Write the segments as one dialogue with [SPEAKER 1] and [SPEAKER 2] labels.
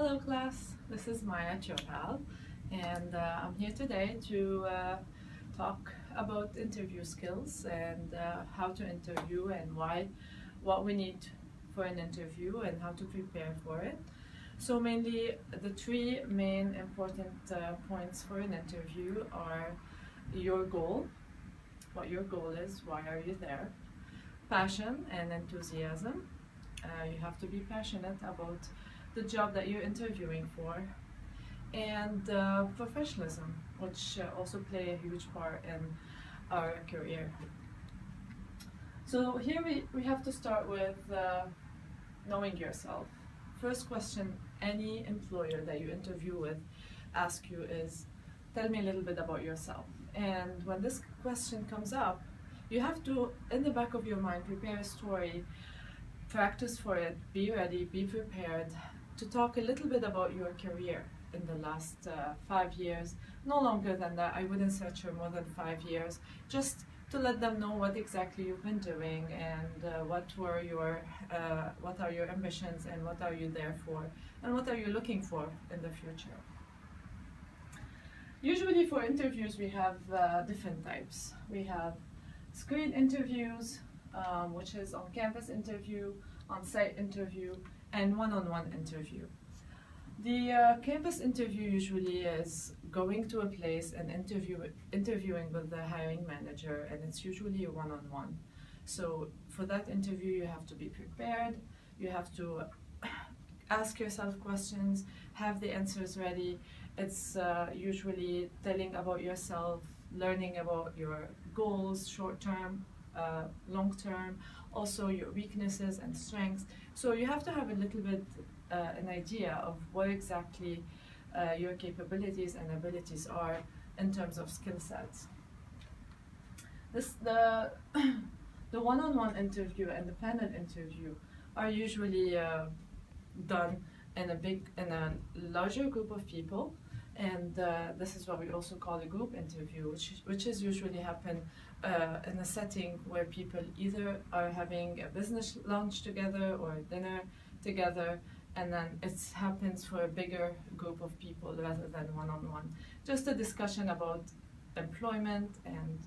[SPEAKER 1] Hello class, this is Maya, your pal, and I'm here today to talk about interview skills and how to interview and what we need for an interview and how to prepare for it. So mainly the three main important points for an interview are your goal, what your goal is, why are you there, passion and enthusiasm. You have to be passionate about the job that you're interviewing for, and professionalism, which also play a huge part in our career. So here we have to start with knowing yourself. First question any employer that you interview with asks you is, tell me a little bit about yourself. And when this question comes up, you have to, in the back of your mind, prepare a story, practice for it, be ready, be prepared to talk a little bit about your career in the last 5 years. No longer than that, I wouldn't search for more than 5 years, just to let them know what exactly you've been doing and what are your ambitions and what are you there for and what are you looking for in the future. Usually for interviews we have different types. We have screen interviews, which is on-campus interview, on-site interview, and one-on-one interview. The campus interview usually is going to a place and interviewing with the hiring manager, and it's usually a one-on-one. So for that interview you have to be prepared, you have to ask yourself questions, have the answers ready. It's usually telling about yourself, learning about your goals, short-term, long-term, also your weaknesses and strengths. So you have to have a little bit an idea of what exactly your capabilities and abilities are in terms of skill sets. The one-on-one interview and the panel interview are usually done in a larger group of people, and this is what we also call a group interview, which is usually happen in a setting where people either are having a business lunch together or dinner together, and then it happens for a bigger group of people rather than one-on-one. Just a discussion about employment and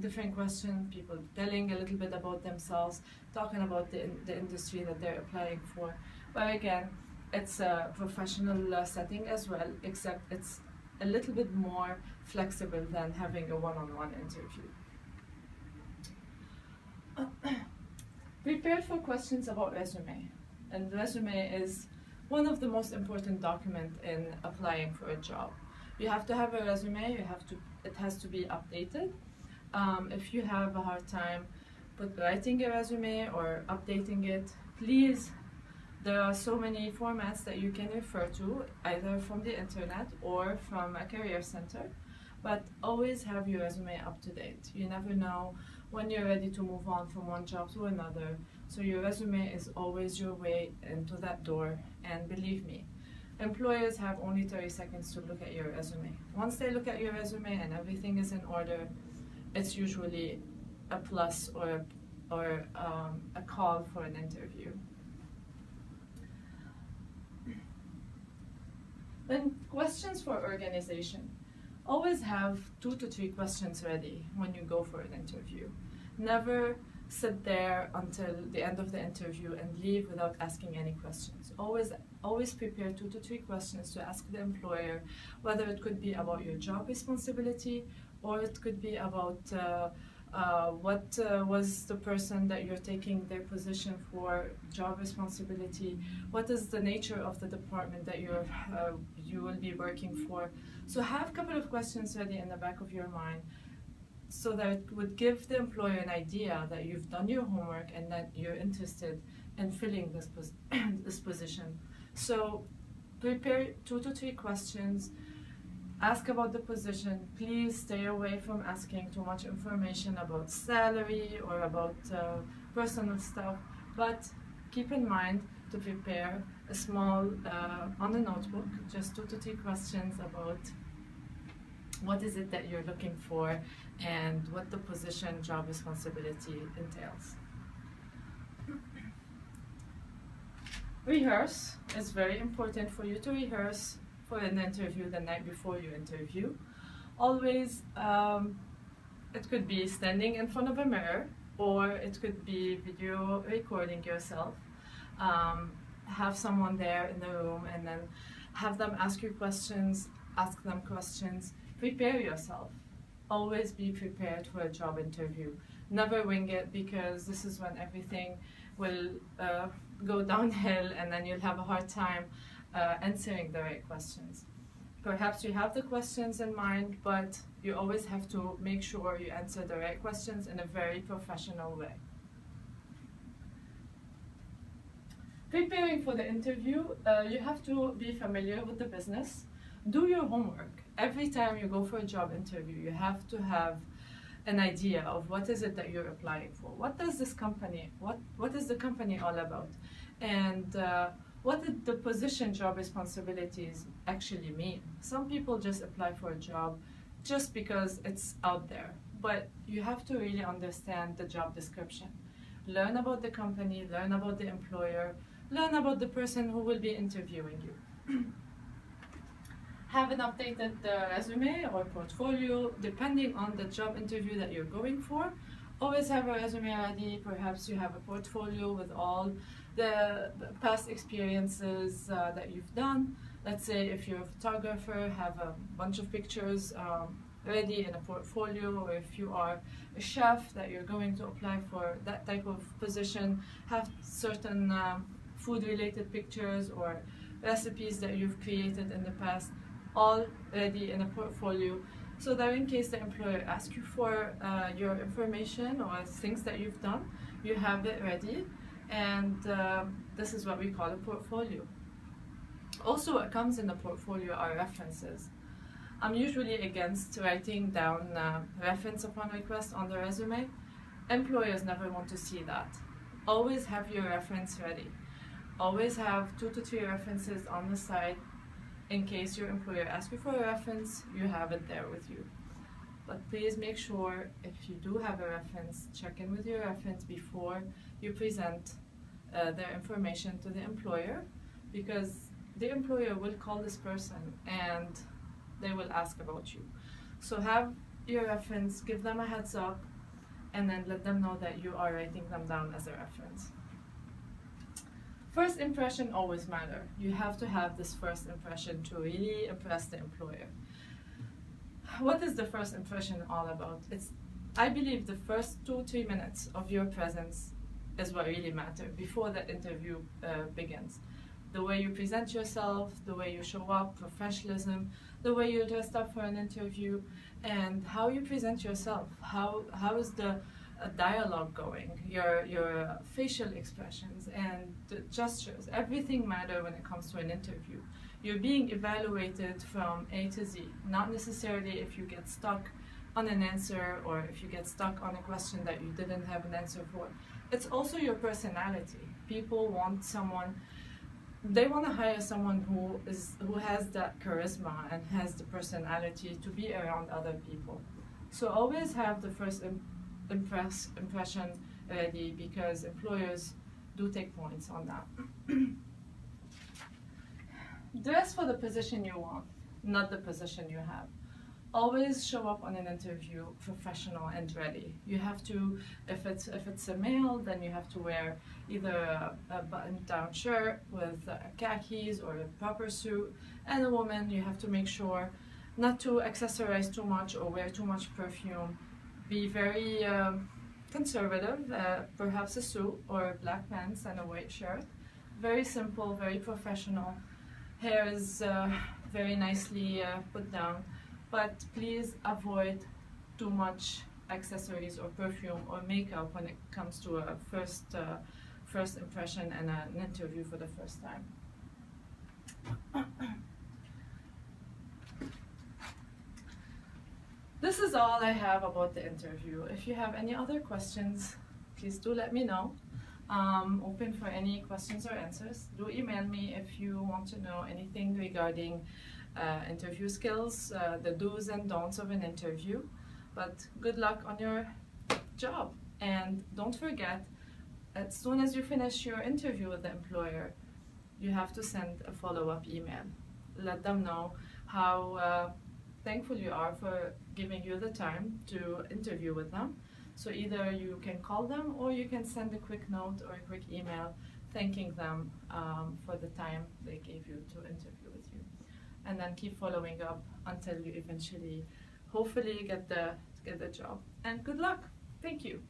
[SPEAKER 1] different questions, people telling a little bit about themselves, talking about the industry that they're applying for. But again, it's a professional setting as well, except it's a little bit more flexible than having a one-on-one interview. Prepare for questions about resume. And resume is one of the most important documents in applying for a job. You have to have a resume, it has to be updated. If you have a hard time writing a resume or updating it, please, there are so many formats that you can refer to, either from the internet or from a career center, but always have your resume up to date. You never know when you're ready to move on from one job to another, so your resume is always your way into that door, and believe me, employers have only 30 seconds to look at your resume. Once they look at your resume and everything is in order, it's usually a plus or a call for an interview. Then questions for organization. Always have 2 to 3 questions ready when you go for an interview. Never sit there until the end of the interview and leave without asking any questions. Always prepare 2 to 3 questions to ask the employer, whether it could be about your job responsibility or it could be about what was the person that you're taking their position for, job responsibility, what is the nature of the department that you will be working for. So have a couple of questions ready in the back of your mind so that it would give the employer an idea that you've done your homework and that you're interested in filling this position. So prepare 2 to 3 questions. Ask about the position. Please stay away from asking too much information about salary or about personal stuff, but keep in mind to prepare a small, on a notebook, just 2 to 3 questions about what is it that you're looking for and what the position, job responsibility entails. Rehearse. It's very important for you to rehearse for an interview the night before you interview. Always, it could be standing in front of a mirror, or it could be video recording yourself. Have someone there in the room and then have them ask you questions, ask them questions. Prepare yourself. Always be prepared for a job interview. Never wing it, because this is when everything will go downhill and then you'll have a hard time answering the right questions. Perhaps you have the questions in mind, but you always have to make sure you answer the right questions in a very professional way. Preparing for the interview, you have to be familiar with the business. Do your homework. Every time you go for a job interview, you have to have an idea of what is it that you're applying for. What does this company, what is the company all about? And what did the position job responsibilities actually mean? Some people just apply for a job just because it's out there, but you have to really understand the job description. Learn about the company, learn about the employer, learn about the person who will be interviewing you. Have an updated resume or portfolio, depending on the job interview that you're going for. Always have a resume ready. Perhaps you have a portfolio with all the past experiences that you've done. Let's say if you're a photographer, have a bunch of pictures ready in a portfolio, or if you are a chef that you're going to apply for that type of position, have certain food-related pictures or recipes that you've created in the past, all ready in a portfolio, so that in case the employer asks you for your information or things that you've done, you have it ready. And this is what we call a portfolio. Also, what comes in the portfolio are references. I'm usually against writing down reference upon request on the resume. Employers never want to see that. Always have your reference ready. Always have 2 to 3 references on the side. In case your employer asks you for a reference, you have it there with you. But please make sure, if you do have a reference, check in with your reference before you present their information to the employer, because the employer will call this person and they will ask about you. So have your reference, give them a heads up, and then let them know that you are writing them down as a reference. First impression always matter. You have to have this first impression to really impress the employer. What is the first impression all about? I believe the first 2-3 minutes of your presence is what really matter before the interview begins. The way you present yourself, the way you show up, professionalism, the way you're dressed up for an interview, and how you present yourself. How is the dialogue going, your facial expressions and the gestures, everything matter when it comes to an interview. You're being evaluated from A to Z, not necessarily if you get stuck on an answer or if you get stuck on a question that you didn't have an answer for. It's also your personality. People want someone, they want to hire someone who has that charisma and has the personality to be around other people. So always have the first impression ready, because employers do take points on that. Dress for the position you want, not the position you have. Always show up on an interview professional and ready. You have to, if it's a male, then you have to wear either a button-down shirt with khakis or a proper suit, and a woman, you have to make sure not to accessorize too much or wear too much perfume. Be very conservative, perhaps a suit or black pants and a white shirt. Very simple, very professional. Hair is very nicely put down, but please avoid too much accessories or perfume or makeup when it comes to a first impression and an interview for the first time. This is all I have about the interview. If you have any other questions, please do let me know. Open for any questions or answers. Do email me if you want to know anything regarding interview skills, the do's and don'ts of an interview. But good luck on your job. And don't forget, as soon as you finish your interview with the employer, you have to send a follow-up email. Let them know how thankful you are for giving you the time to interview with them. So either you can call them or you can send a quick note or a quick email thanking them for the time they gave you to interview with you. And then keep following up until you eventually, hopefully, get the job. And good luck. Thank you.